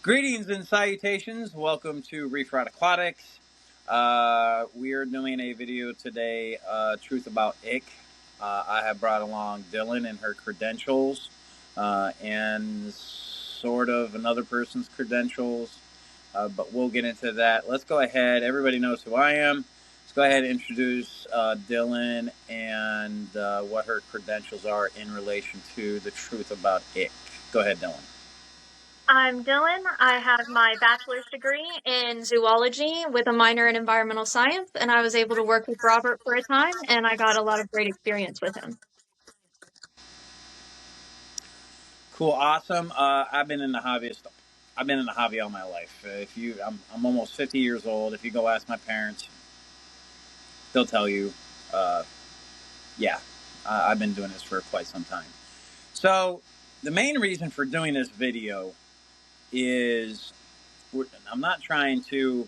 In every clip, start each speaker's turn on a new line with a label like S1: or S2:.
S1: Greetings and salutations. Welcome to Reefer Aquatics. We are doing a video today, Truth About Ick. I have brought along Dylan and her credentials and sort of another person's credentials, but we'll get into that. Let's go ahead. Everybody knows who I am. Let's go ahead and introduce Dylan and what her credentials are in relation to the Truth About Ick. Go ahead, Dylan.
S2: I'm Dylan. I have my bachelor's degree in zoology with a minor in environmental science, and I was able to work with Robert for a time, and I got a lot of great experience with him.
S1: Cool, awesome. I've been in the hobby all my life. I'm almost 50 years old. If you go ask my parents, they'll tell you, yeah, I've been doing this for quite some time. So the main reason for doing this video is I'm not trying to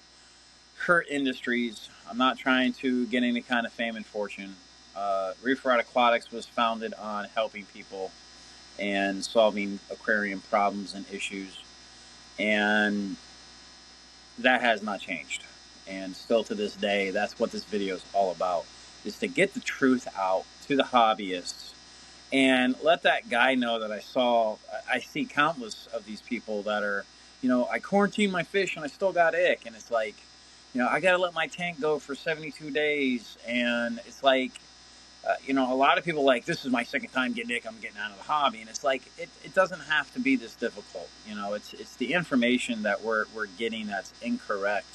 S1: hurt industries. I'm not trying to get any kind of fame and fortune. Reefer Aquatics was founded on helping people and solving aquarium problems and issues. And that has not changed. And still to this day, that's what this video is all about, is to get the truth out to the hobbyists and let that guy know that I see countless of these people that are, I quarantined my fish and I still got ick. And it's like, I got to let my tank go for 72 days. And it's like, a lot of people like, this is my second time getting ick, I'm getting out of the hobby. And it's like, it doesn't have to be this difficult. It's the information that we're getting that's incorrect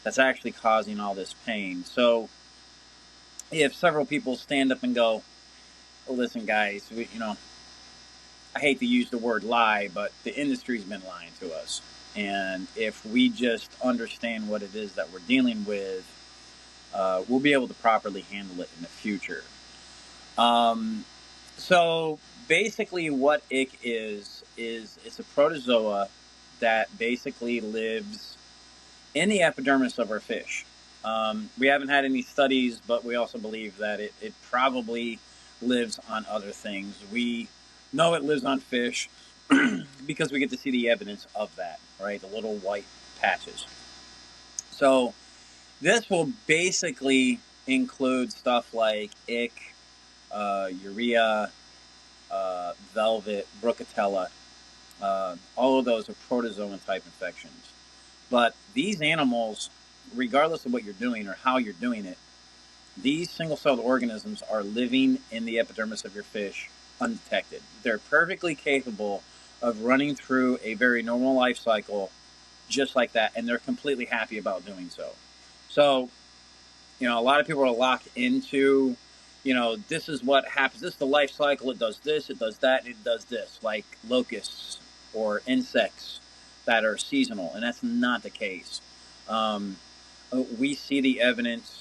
S1: that's actually causing all this pain. So if several people stand up and go, well, listen, guys, I hate to use the word lie, but the industry's been lying to us. And if we just understand what it is that we're dealing with, we'll be able to properly handle it in the future. So basically what ick is it's a protozoa that basically lives in the epidermis of our fish. We haven't had any studies, but we also believe that it probably lives on other things. We know it lives on fish because we get to see the evidence of that, right? The little white patches. So this will basically include stuff like ick, urea, velvet, brucatella. All of those are protozoan type infections. But these animals, regardless of what you're doing or how you're doing it, these single-celled organisms are living in the epidermis of your fish undetected. They're perfectly capable of running through a very normal life cycle just like that, and they're completely happy about doing so. So, a lot of people are locked into, this is what happens. This is the life cycle. It does this, it does that, it does this, like locusts or insects that are seasonal, and that's not the case. We see the evidence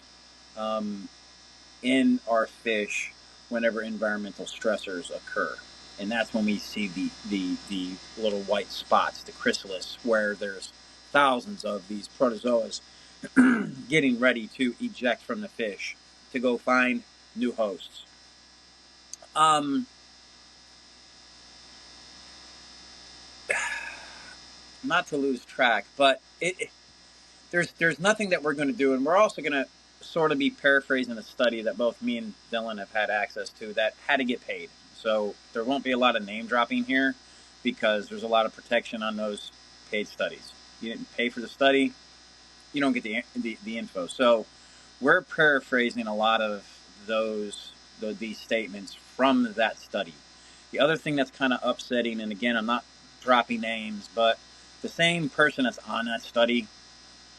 S1: in our fish whenever environmental stressors occur, and that's when we see the little white spots, the chrysalis, where there's thousands of these protozoas getting ready to eject from the fish to go find new hosts. Not to lose track, but there's nothing that we're going to do, and we're also going to sort of be paraphrasing a study that both me and Dylan have had access to that had to get paid. So there won't be a lot of name dropping here because there's a lot of protection on those paid studies. You didn't pay for the study, you don't get the info. So we're paraphrasing a lot of these statements from that study. The other thing that's kind of upsetting, and again, I'm not dropping names, but the same person that's on that study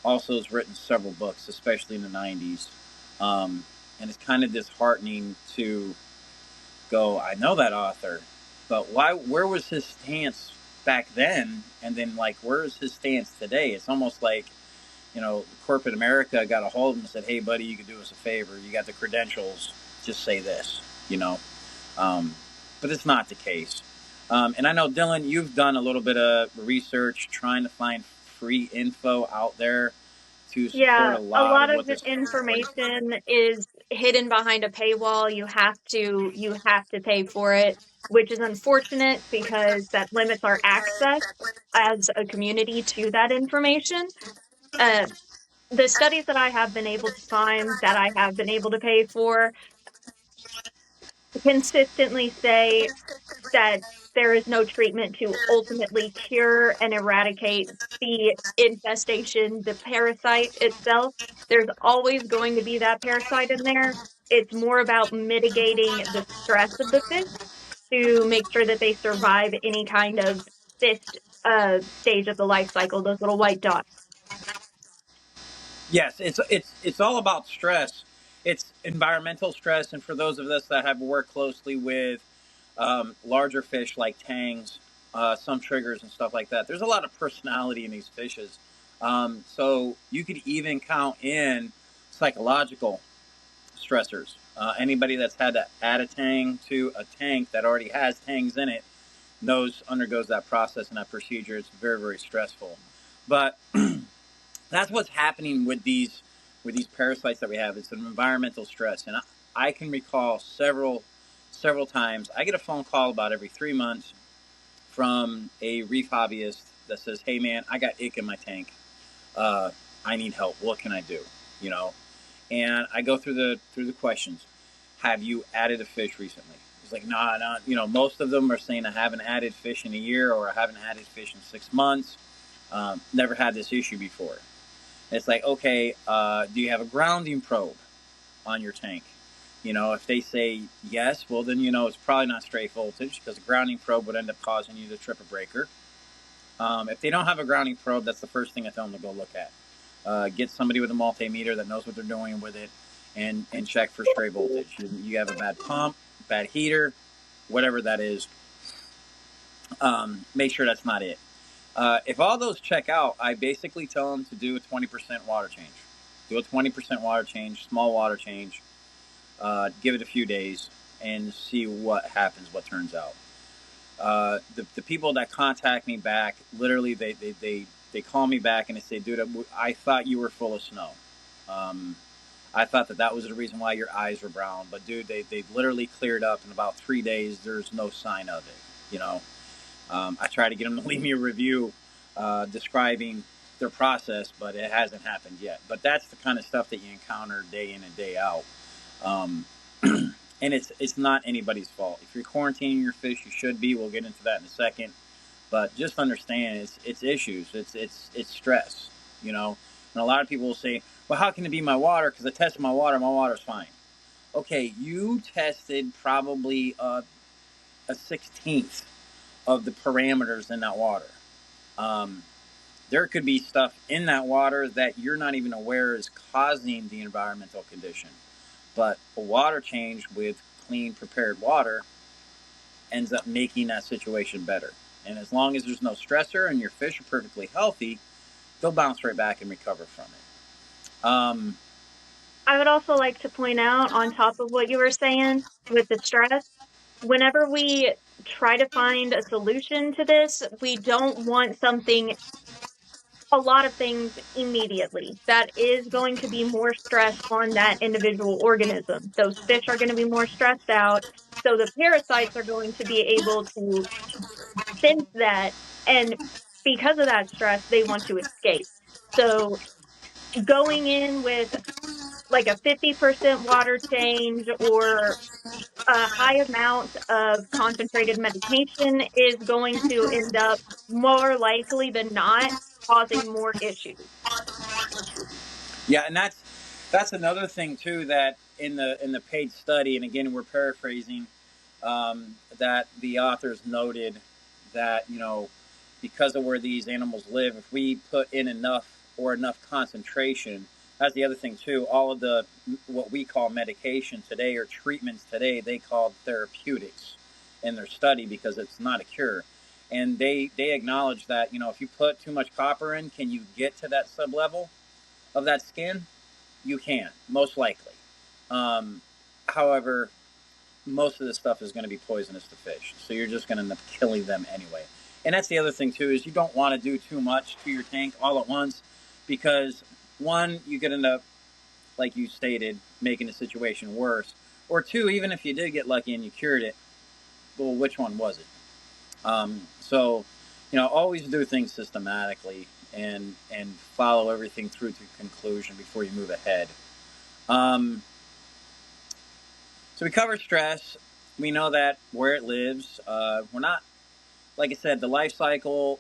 S1: also has written several books, especially in the 90s. And it's kind of disheartening to go, I know that author, but where was his stance back then? And then, like, where is his stance today? It's almost like, corporate America got a hold of him and said, hey, buddy, you could do us a favor. You got the credentials. Just say this, But it's not the case. And I know, Dylan, you've done a little bit of research trying to find free info out there to support a lot of what
S2: this information is hidden behind a paywall. You have to pay for it, which is unfortunate because that limits our access. as a community to that information. Uh, the studies that I have been able to find, that I have been able to pay for, consistently say that there is no treatment to ultimately cure and eradicate the infestation, the parasite itself. There's always going to be that parasite in there. It's more about mitigating the stress of the fish to make sure that they survive any kind of cyst stage of the life cycle, those little white dots.
S1: Yes, it's all about stress. It's environmental stress, and for those of us that have worked closely with larger fish like tangs, some triggers and stuff like that, there's a lot of personality in these fishes. So you could even count in psychological stressors. Anybody that's had to add a tang to a tank that already has tangs in it undergoes that process and that procedure. It's very, very stressful. But that's what's happening with these parasites that we have. It's an environmental stress, and I can recall several times I get a phone call about every 3 months from a reef hobbyist that says, "Hey man, I got ick in my tank. I need help. What can I do?" You know, and I go through the questions. Have you added a fish recently? It's like, nah, nah. You know, most of them are saying I haven't added fish in a year, or I haven't added fish in 6 months. Never had this issue before. It's like, okay, do you have a grounding probe on your tank? You know, if they say yes, well, then, you know, it's probably not straight voltage, because a grounding probe would end up causing you to trip a breaker. If they don't have a grounding probe, that's the first thing I tell them to go look at. Get somebody with a multimeter that knows what they're doing with it, and check for stray voltage. You have a bad pump, bad heater, whatever that is. Make sure that's not it. If all those check out, I basically tell them to do a 20% water change. Do a 20% water change, small water change. Give it a few days and see what happens, what turns out. The people that contact me back, literally, they call me back and they say, "Dude, I thought you were full of snow. I thought that was the reason why your eyes were brown. But dude, they literally cleared up in about 3 days. There's no sign of it, you know." I try to get them to leave me a review describing their process, but it hasn't happened yet. But that's the kind of stuff that you encounter day in and day out. And it's not anybody's fault. If you're quarantining your fish, you should be. We'll get into that in a second. But just understand, it's issues. It's stress, you know. And a lot of people will say, "Well, how can it be my water? Because I tested my water. My water's fine." Okay, you tested probably a 16th of the parameters in that water. There could be stuff in that water that you're not even aware is causing the environmental condition. But a water change with clean, prepared water ends up making that situation better. And as long as there's no stressor and your fish are perfectly healthy, they'll bounce right back and recover from it.
S2: I would also like to point out, on top of what you were saying with the stress, whenever we try to find a solution to this, we don't want a lot of things immediately. That is going to be more stress on that individual organism. Those fish are going to be more stressed out. So the parasites are going to be able to sense that. And because of that stress, they want to escape. So going in with like a 50% water change or a high amount of concentrated medication is going to end up, more likely than not, causing more issues.
S1: Yeah, and that's another thing too, that in the paid study, and again we're paraphrasing, that the authors noted that, you know, because of where these animals live, if we put in enough concentration, that's the other thing too. All of the what we call medication today, or treatments today, they called therapeutics in their study, because it's not a cure. And they acknowledge that, you know, if you put too much copper in, can you get to that sub level of that skin? You can, most likely. However, most of this stuff is going to be poisonous to fish, so you're just going to end up killing them anyway. And that's the other thing too, is you don't want to do too much to your tank all at once, because one, you could end up, like you stated, making the situation worse. Or two, even if you did get lucky and you cured it, well, which one was it? So always do things systematically and follow everything through to conclusion before you move ahead. So we cover stress. We know that where it lives. We're not, like I said, the life cycle.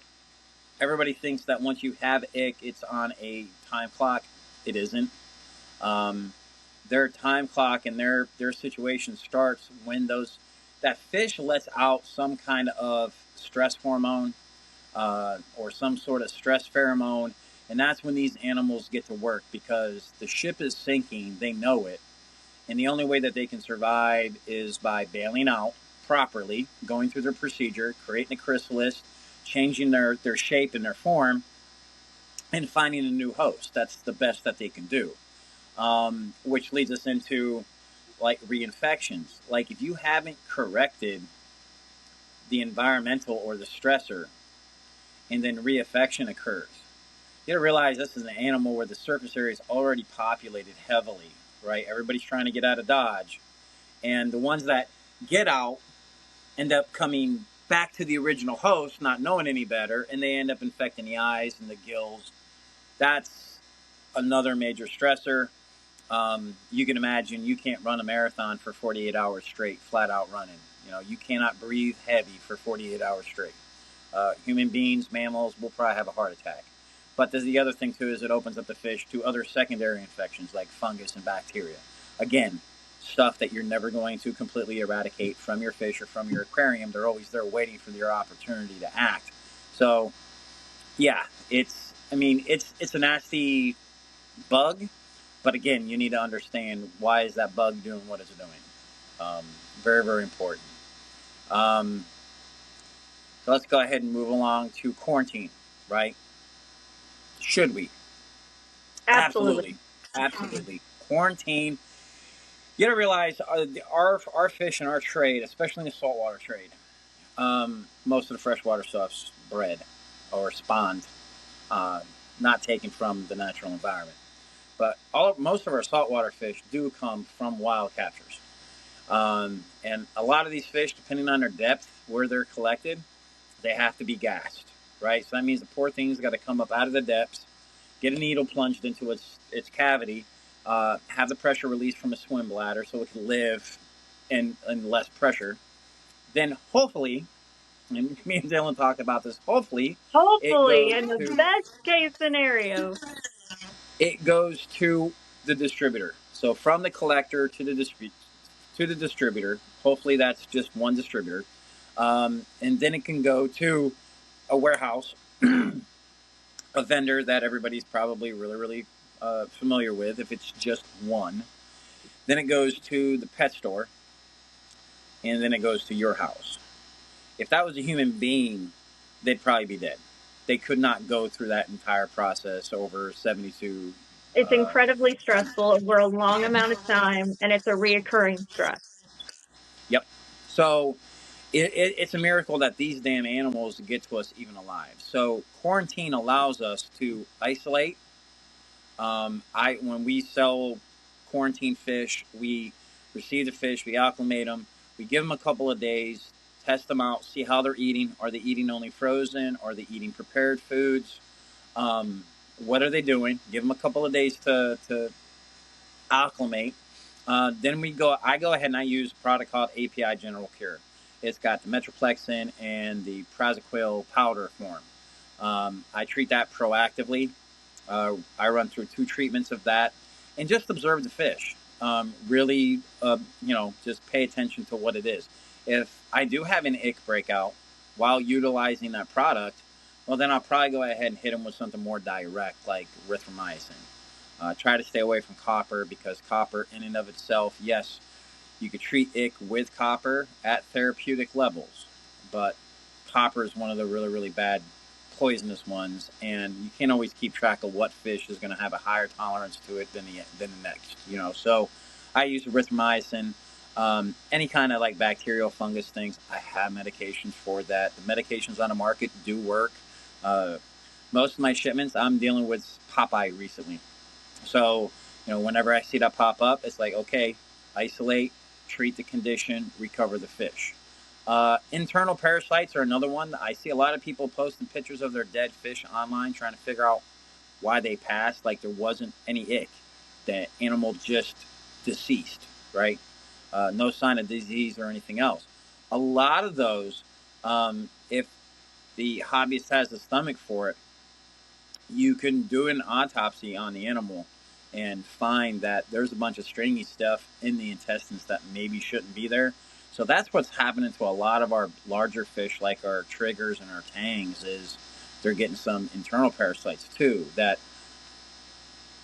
S1: Everybody thinks that once you have ick, it's on a time clock. It isn't. Their time clock and their situation starts when that fish lets out some kind of stress hormone or some sort of stress pheromone, and that's when these animals get to work because the ship is sinking. They know it, and the only way that they can survive is by bailing out properly, going through their procedure, creating a chrysalis, changing their shape and their form, and finding a new host. That's the best that they can do. Which leads us into like reinfections. Like if you haven't corrected the environmental or the stressor, and then reinfection occurs, you gotta realize this is an animal where the surface area is already populated heavily, right? Everybody's trying to get out of Dodge, and the ones that get out end up coming back to the original host, not knowing any better, and they end up infecting the eyes and the gills. That's another major stressor. You can imagine you can't run a marathon for 48 hours straight, flat out running. You cannot breathe heavy for 48 hours straight. Human beings, mammals will probably have a heart attack. But there's the other thing too is it opens up the fish to other secondary infections like fungus and bacteria. Again, stuff that you're never going to completely eradicate from your fish or from your aquarium. They're always there waiting for your opportunity to act. So, yeah, it's a nasty bug. But again, you need to understand why is that bug doing what it's doing. Very, very important. So let's go ahead and move along to quarantine, right? Should we?
S2: Absolutely.
S1: Absolutely. Quarantine. You gotta realize our fish and our trade, especially in the saltwater trade, most of the freshwater stuff's bred or spawned, not taken from the natural environment. But most of our saltwater fish do come from wild captures. And a lot of these fish, depending on their depth, where they're collected, they have to be gassed, right? So that means the poor thing's got to come up out of the depths, get a needle plunged into its cavity, have the pressure released from a swim bladder so it can live in less pressure. Then hopefully, and me and Dylan talked about this, hopefully,
S2: in the best case scenario,
S1: it goes to the distributor. So from the collector to the distributor. Hopefully that's just one distributor. And then it can go to a warehouse, a vendor that everybody's probably really, really familiar with if it's just one. Then it goes to the pet store, and then it goes to your house. If that was a human being, they'd probably be dead. They could not go through that entire process over 72.
S2: It's incredibly stressful over a long amount of time, and it's a reoccurring stress.
S1: Yep. So it's a miracle that these damn animals get to us even alive. So quarantine allows us to isolate. When we sell quarantine fish, we receive the fish, we acclimate them, we give them a couple of days, test them out, see how they're eating. Are they eating only frozen? Are they eating prepared foods? What are they doing? Give them a couple of days to acclimate. Then I go ahead and I use a product called API General Cure. It's got the Metroplexin and the Praziquil powder form. I treat that proactively. I run through 2 treatments of that and just observe the fish. Really, just pay attention to what it is. If I do have an ick breakout while utilizing that product, well, then I'll probably go ahead and hit them with something more direct like erythromycin. Try to stay away from copper because copper in and of itself, yes, you could treat ick with copper at therapeutic levels, but copper is one of the really, really bad poisonous ones, and you can't always keep track of what fish is going to have a higher tolerance to it than the next. So I use erythromycin. Any kind of like bacterial fungus things, I have medications for that. The medications on the market do work. Most of my shipments, I'm dealing with Popeye recently. So, whenever I see that pop up, it's like, okay, isolate, treat the condition, recover the fish. Internal parasites are another one. I see a lot of people posting pictures of their dead fish online trying to figure out why they passed, like there wasn't any ick. The animal just deceased, right? No sign of disease or anything else. A lot of those, if the hobbyist has the stomach for it, you can do an autopsy on the animal and find that there's a bunch of stringy stuff in the intestines that maybe shouldn't be there. So that's what's happening to a lot of our larger fish, like our triggers and our tangs, is they're getting some internal parasites too that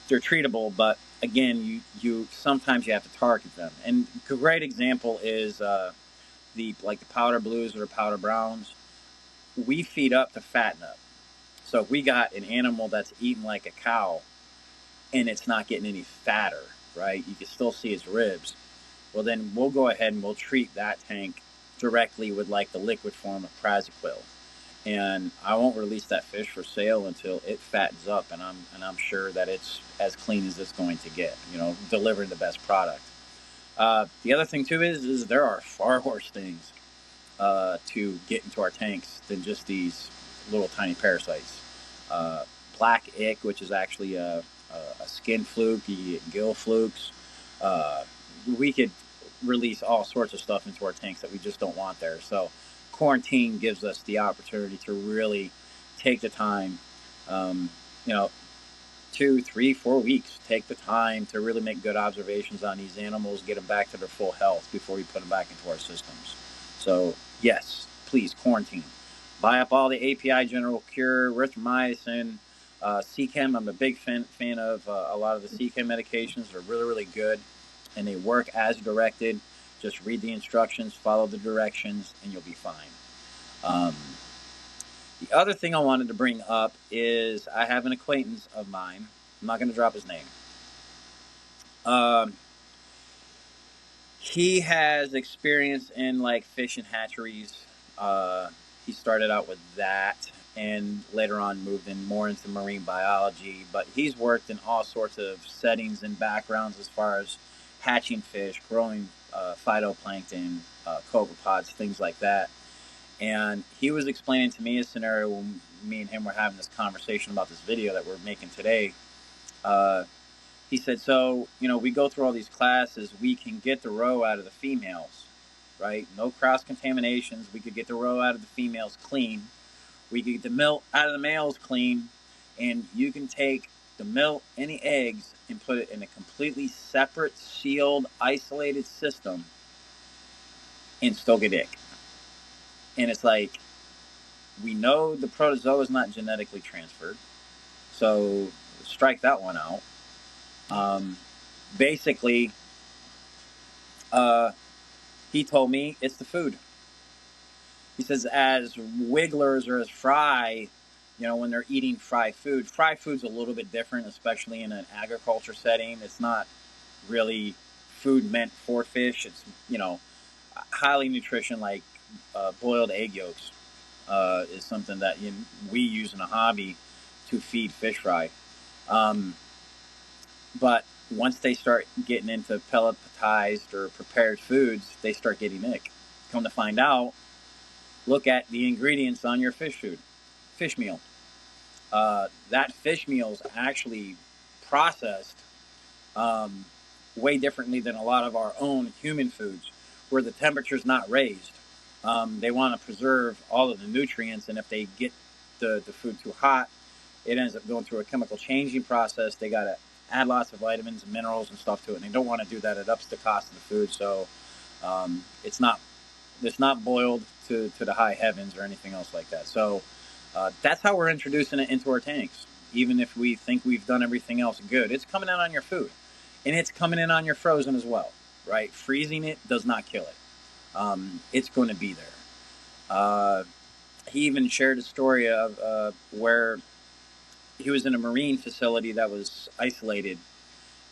S1: they're treatable, but again, you sometimes you have to target them. And a great example is the powder blues or powder browns. We feed up to fatten up. So if we got an animal that's eating like a cow and it's not getting any fatter, right? You can still see its ribs. Well, then we'll go ahead and we'll treat that tank directly with like the liquid form of Praziquil. And I won't release that fish for sale until it fattens up, and I'm sure that it's as clean as it's going to get. You know, delivering the best product. The other thing too is there are far worse things to get into our tanks than just these little tiny parasites. Black ick, which is actually a skin fluke. You get gill flukes. We could release all sorts of stuff into our tanks that we just don't want there. So quarantine gives us the opportunity to really take the time, you know, 2, 3, 4 weeks, take the time to really make good observations on these animals, get them back to their full health before we put them back into our systems. So yes, please quarantine. Buy up all the API General Cure, erythromycin, CChem. I'm a big fan of a lot of the CChem medications. They're really, really good, and they work as directed. Just read the instructions, follow the directions, and you'll be fine. The other thing I wanted to bring up is I have an acquaintance of mine. I'm not going to drop his name. He has experience in like fish and hatcheries. He started out with that and later on moved in more into marine biology. But he's worked in all sorts of settings and backgrounds as far as hatching fish, growing phytoplankton, copepods, things like that. And he was explaining to me a scenario when me and him were having this conversation about this video that we're making today. He said, so, you know, we go through all these classes, we can get the roe out of the females, right? No cross contaminations. We could get the roe out of the females clean. We could get the milk out of the males clean. And you can take the milk and the eggs and put it in a completely separate, sealed, isolated system and still get ick. And it's like, we know the protozoa is not genetically transferred, so strike that one out. Basically, he told me it's the food. He says as wigglers or as fry, you know, when they're eating fry food's a little bit different, especially in an agriculture setting. It's not really food meant for fish. It's, you know, highly nutrition, like boiled egg yolks is something that we use in a hobby to feed fish fry. But once they start getting into pelletized or prepared foods, they start getting ick. Come to find out, look at the ingredients on your fish food. Fish meal. That fish meal is actually processed way differently than a lot of our own human foods, where the temperature's not raised. They want to preserve all of the nutrients, and if they get the food too hot, it ends up going through a chemical changing process. They got to add lots of vitamins and minerals and stuff to it, and they don't want to do that. It ups the cost of the food, so it's not boiled to the high heavens or anything else like that. So that's how we're introducing it into our tanks. Even if we think we've done everything else good, it's coming in on your food, and it's coming in on your frozen as well, right? Freezing it does not kill it. It's going to be there. He even shared a story of where he was in a marine facility that was isolated,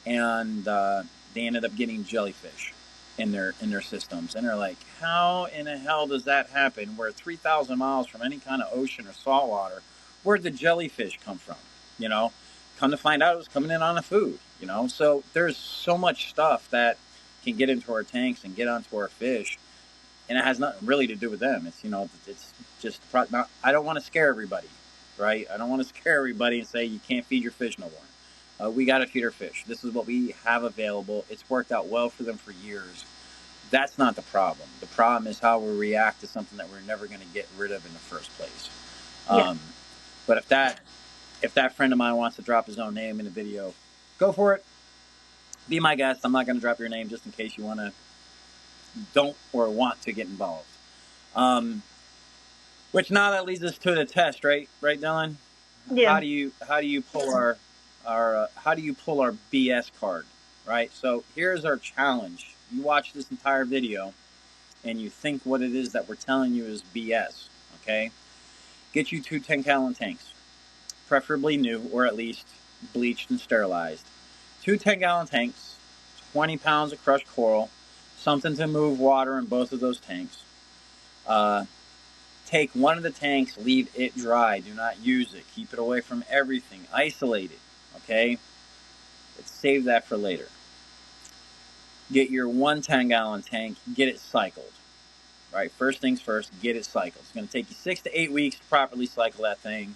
S1: and they ended up getting jellyfish in their systems. And they're like, how in the hell does that happen? We're 3,000 miles from any kind of ocean or saltwater. Where'd the jellyfish come from? You know, come to find out it was coming in on the food, you know? So there's so much stuff that can get into our tanks and get onto our fish and it has nothing really to do with them. It's, you know, it's just not, I don't want to scare everybody, right? I don't want to scare everybody and say you can't feed your fish no more. We got to feed our fish. This is what we have available. It's worked out well for them for years. That's not the problem. The problem is how we react to something that we're never going to get rid of in the first place.
S2: Yeah.
S1: But if that friend of mine wants to drop his own name in the video, go for it. Be my guest. I'm not going to drop your name just in case you don't or want to get involved. Which now that leads us to the test, right, Dylan?
S2: Yeah.
S1: How do you pull our BS card, right? So here's our challenge. You watch this entire video and you think what it is that we're telling you is BS, okay? Get you 2 10-gallon tanks, preferably new or at least bleached and sterilized. 2 10-gallon tanks, 20 pounds of crushed coral, something to move water in both of those tanks. Take one of the tanks, leave it dry. Do not use it. Keep it away from everything. Isolate it, okay? Let's save that for later. Get your 1 10-gallon tank, get it cycled. Right, first things first, get it cycled. It's going to take you 6 to 8 weeks to properly cycle that thing.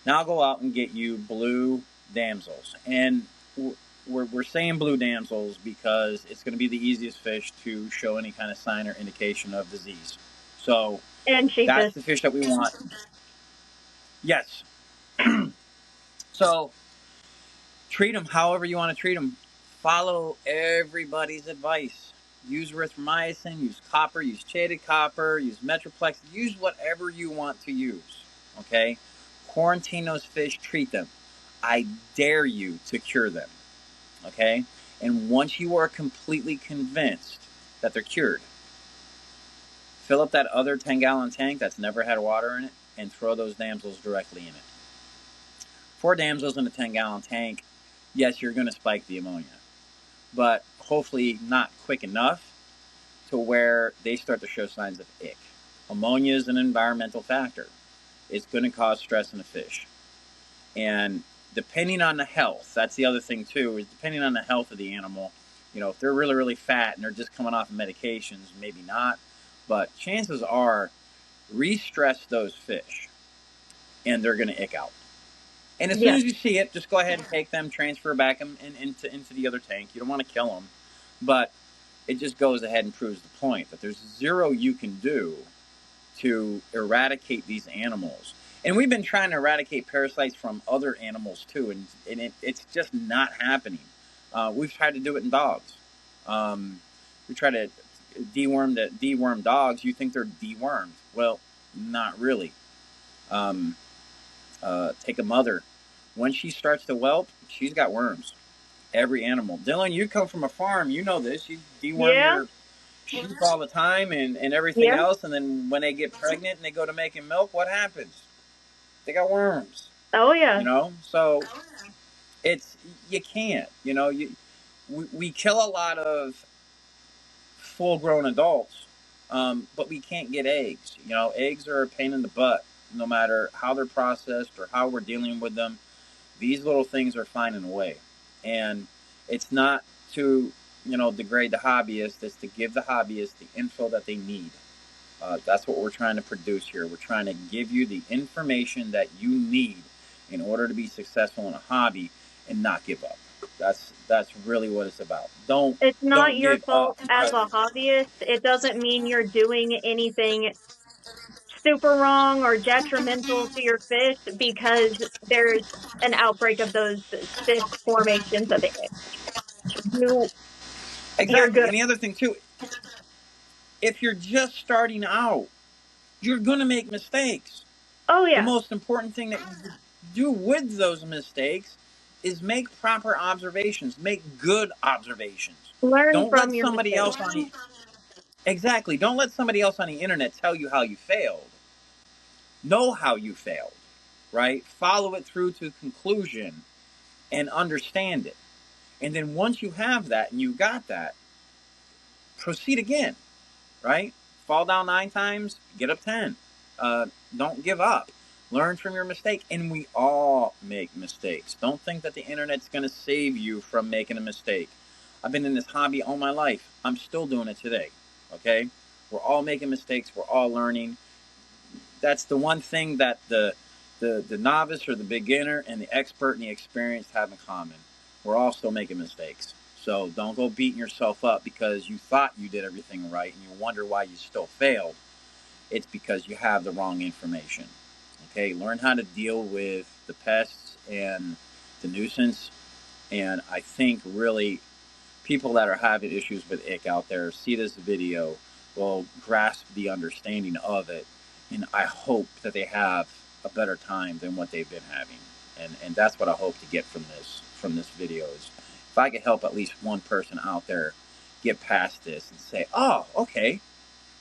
S1: Now go out and get you blue damsels. And we're saying blue damsels because it's going to be the easiest fish to show any kind of sign or indication of disease. So
S2: and
S1: that's the fish that we want. Yes. So treat them however you want to treat them. Follow everybody's advice. Use erythromycin, use copper, use shaded copper, use Metroplex, use whatever you want to use, okay? Quarantine those fish, treat them. I dare you to cure them, okay? And once you are completely convinced that they're cured, fill up that other 10-gallon tank that's never had water in it and throw those damsels directly in it. 4 damsels in a 10-gallon tank, yes, you're going to spike the ammonia, but hopefully not quick enough to where they start to show signs of ick. Ammonia is an environmental factor. It's going to cause stress in a fish. And depending on the health, that's the other thing too, is depending on the health of the animal, you know, if they're really, really fat and they're just coming off of medications, maybe not. But chances are, re-stress those fish and they're going to ick out. And as soon as you see it, just go ahead and take them, transfer back them into the other tank. You don't want to kill them, but it just goes ahead and proves the point that there's zero you can do to eradicate these animals. And we've been trying to eradicate parasites from other animals too, and it's just not happening. We've tried to do it in dogs. We try to deworm dogs. You think they're dewormed. Well, not really. Take a mother. When she starts to whelp, she's got worms. Every animal. Dylan, you come from a farm. You know this. You deworm your sheep all the time and everything else. And then when they get pregnant and they go to making milk, what happens? They got worms.
S2: Oh, yeah.
S1: You know? So you can't. You know, we kill a lot of full-grown adults, but we can't get eggs. You know, eggs are a pain in the butt. No matter how they're processed or how we're dealing with them, these little things are finding a way. And it's not to, you know, degrade the hobbyist. It's to give the hobbyist the info that they need. That's what we're trying to produce here. We're trying to give you the information that you need in order to be successful in a hobby and not give up. That's really what it's about.
S2: It's not your fault as a hobbyist. It doesn't mean you're doing anything super wrong or detrimental to your fish because there's an outbreak of those cyst formations of it. You're good.
S1: And the other thing too, if you're just starting out, you're going to make mistakes.
S2: Oh, yeah.
S1: The most important thing that you do with those mistakes is make proper observations. Make good observations.
S2: Learn from your mistakes.
S1: Exactly. Don't let somebody else on the internet tell you how you failed. Know how you failed, right? Follow it through to conclusion and understand it. And then once you have that and you got that, proceed again, right? Fall down 9 times, get up 10. Don't give up. Learn from your mistake. And we all make mistakes. Don't think that the internet's going to save you from making a mistake. I've been in this hobby all my life. I'm still doing it today, okay? We're all making mistakes. We're all learning. That's the one thing that the novice or the beginner and the expert and the experienced have in common. We're all still making mistakes. So don't go beating yourself up because you thought you did everything right and you wonder why you still failed. It's because you have the wrong information. Okay, learn how to deal with the pests and the nuisance. And I think really people that are having issues with ick out there see this video will grasp the understanding of it, and I hope that they have a better time than what they've been having. And that's what I hope to get from this video is if I could help at least one person out there get past this and say, oh, okay, it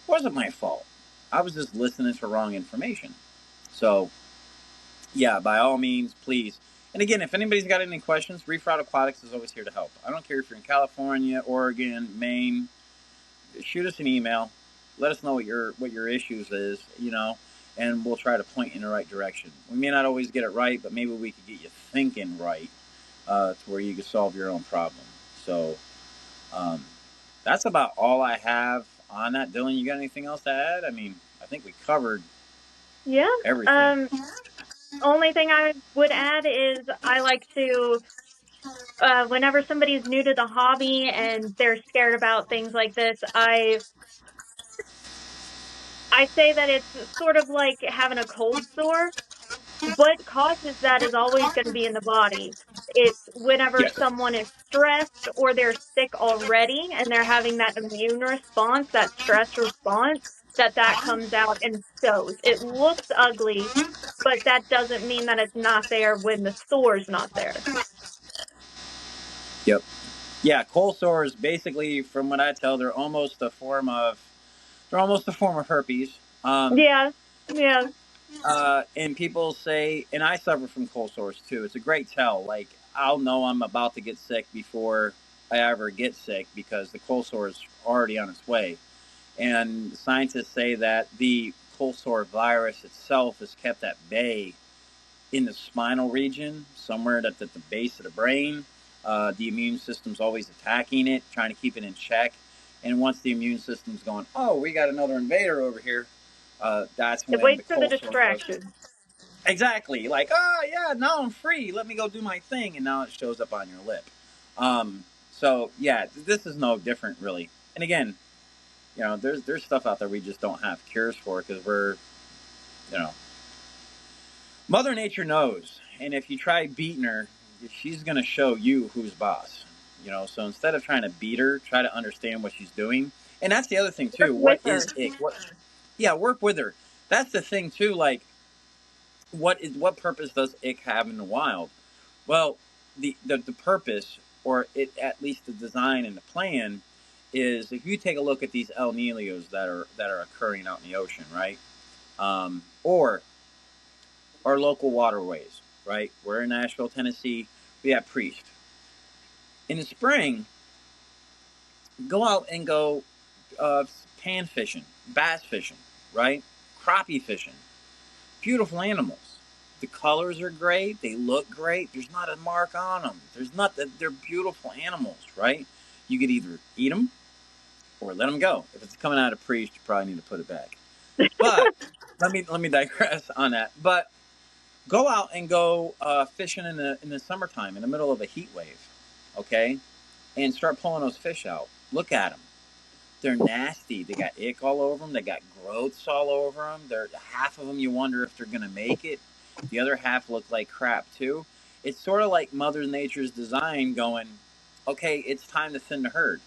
S1: wasn't my fault. I was just listening to wrong information. So yeah, by all means, please. And again, if anybody's got any questions, Reef Route Aquatics is always here to help. I don't care if you're in California, Oregon, Maine. Shoot us an email. Let us know what your issues is, and we'll try to point you in the right direction. We may not always get it right, but maybe we could get you thinking right to where you can solve your own problem. So that's about all I have on that. Dylan, you got anything else to add? I mean, I think we covered everything.
S2: Only thing I would add is I like to, whenever somebody's new to the hobby and they're scared about things like this, I say that it's sort of like having a cold sore. What causes that is always going to be in the body. It's whenever
S1: Yes.
S2: someone is stressed or they're sick already and they're having that immune response, that stress response, that comes out and shows. It looks ugly, but that doesn't mean that it's not there when the sore's not there.
S1: Yep. Yeah, cold sores basically, from what I tell, they're almost a form of herpes.
S2: Yeah.
S1: And people say, and I suffer from cold sores too. It's a great tell. Like I'll know I'm about to get sick before I ever get sick because the cold sore is already on its way. And scientists say that the cold sore virus itself is kept at bay in the spinal region, somewhere at the base of the brain. The immune system's always attacking it, trying to keep it in check. And once the immune system's going, oh, we got another invader over here, that's when
S2: It waits
S1: the
S2: for the
S1: cold sore goes.
S2: distraction.
S1: Exactly. Like, oh, yeah, now I'm free. Let me go do my thing. And now it shows up on your lip. So, yeah, this is no different, really. And again, there's stuff out there we just don't have cures for because we're, Mother Nature knows. And if you try beating her, she's going to show you who's boss. So instead of trying to beat her, try to understand what she's doing. And that's the other thing, too. What is ick? Work with her. That's the thing, too. Like, what purpose does ick have in the wild? Well, the purpose, or at least the design and the plan, is if you take a look at these El Niños that are occurring out in the ocean, right? Or our local waterways, right? We're in Nashville, Tennessee. We have Priest. In the spring, go out and go pan fishing, bass fishing, right? Crappie fishing. Beautiful animals. The colors are great. They look great. There's not a mark on them. They're beautiful animals, right? You could either eat them or let them go. If it's coming out of Priest, you probably need to put it back. But let me digress on that. But go out and go fishing in the summertime in the middle of a heat wave, okay? And start pulling those fish out. Look at them. They're nasty. They got ick all over them. They got growths all over them. Half of them you wonder if they're going to make it. The other half look like crap too. It's sort of like Mother Nature's design going, okay, it's time to thin the herd.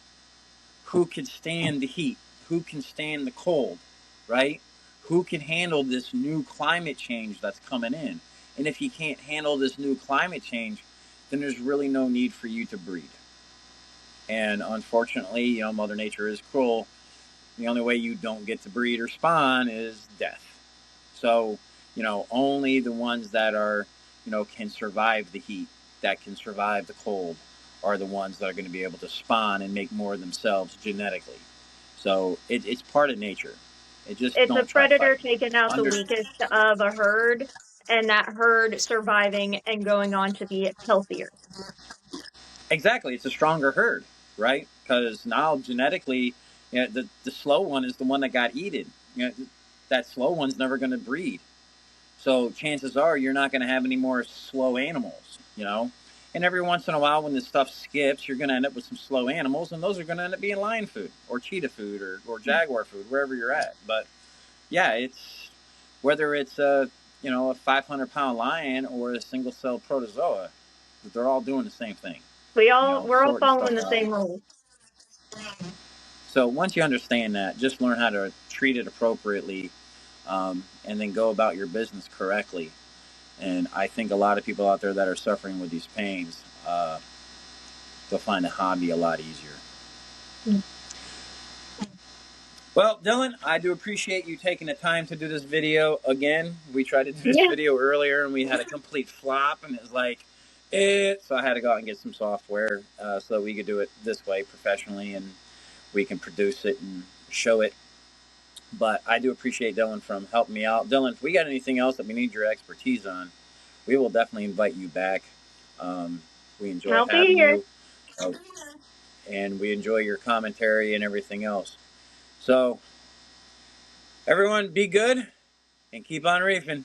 S1: Who can stand the heat? Who can stand the cold, right? Who can handle this new climate change that's coming in? And if you can't handle this new climate change, then there's really no need for you to breed. And unfortunately, Mother Nature is cruel. The only way you don't get to breed or spawn is death. So, only the ones that are, can survive the heat, that can survive the cold, are the ones that are going to be able to spawn and make more of themselves genetically. So it's part of nature. It's
S2: a predator taking out the weakest of a herd, and that herd surviving and going on to be healthier.
S1: Exactly. It's a stronger herd, right? Because now genetically, You know, the slow one is the one that got eaten. You know, that slow one's never going to breed. So chances are you're not going to have any more slow animals, you know. And every once in a while, when this stuff skips, you're going to end up with some slow animals, and those are going to end up being lion food or cheetah food or jaguar food, wherever you're at. But yeah, it's whether it's a, you know, a 500-pound lion or a single cell protozoa, they're all doing the same thing, you know,
S2: We're all
S1: sorting
S2: following
S1: stuff
S2: the
S1: out.
S2: same rules.
S1: So once you understand that, just learn how to treat it appropriately, and then go about your business correctly. And I think a lot of people out there that are suffering with these pains, they'll find the hobby a lot easier.
S2: Mm.
S1: Well, Dylan, I do appreciate you taking the time to do this video again. We tried to do this
S2: Yeah.
S1: video earlier and we had a complete flop, and it was like, so I had to go out and get some software so that we could do it this way professionally, and we can produce it and show it. But I do appreciate Dylan from helping me out. Dylan, if we got anything else that we need your expertise on, we will definitely invite you back. We enjoy
S2: I'll be
S1: having
S2: here.
S1: you, uh, and we enjoy your commentary and everything else. So, everyone, be good and keep on reefing.